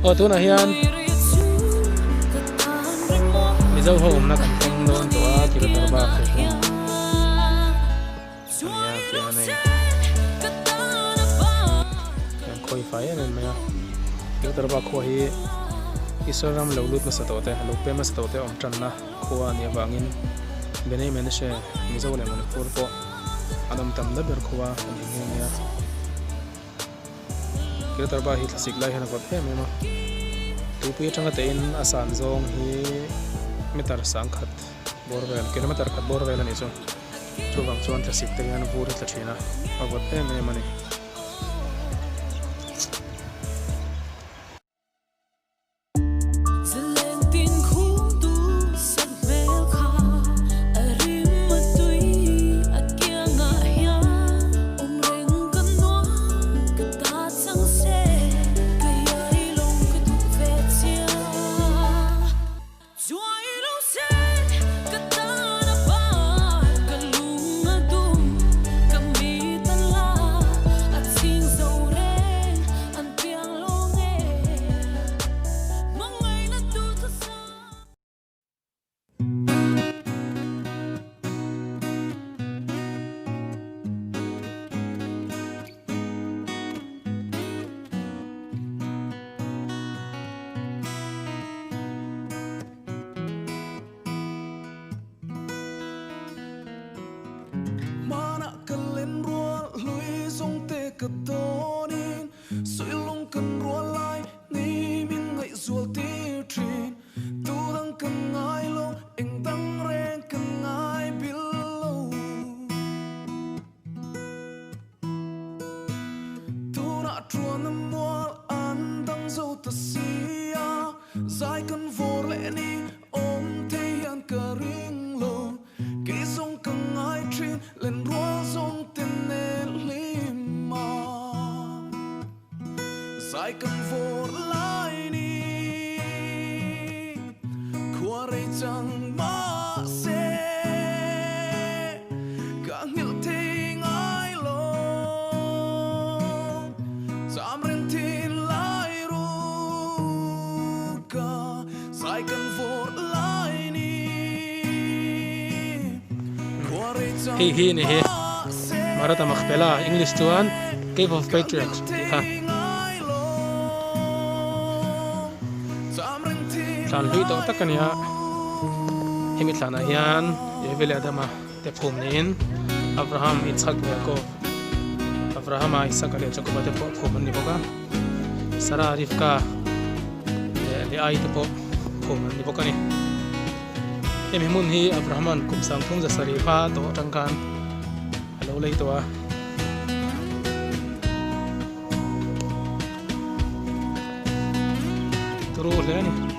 ô tu na hian mi zo ho na kan tong don to a ki ro tar ba ke so ya ti na nei kan khoi fai en me ki tar ba kho hi Isaram lo lut masa tote lo pe masa tote om tran na khuwa ni wangin benei men she mi zo le mon pur po adam tam da ber khuwa ni ni ya ki tar ba hi thasik lai hana ko he me ma tu pi tanga te in asan zong hi metar sang khat borvel kilometer khat borvel ani so chu wang chuan thasik te yan bur ta thina agot he me mani hi ni hi marata makhpela English chuan Cave of Patriarchs ha tlan lui to takania hemi thlana hian evele Adama te phum niin Avraham Itzkhak Yaakov Avrahama Itzkhak le Jacob te phum ni boka Sara Rivka Leah te phum ni boka ni Hmun hi Abrahaman kum sang thung za sari pha to tangkan alo lei to a turu le ni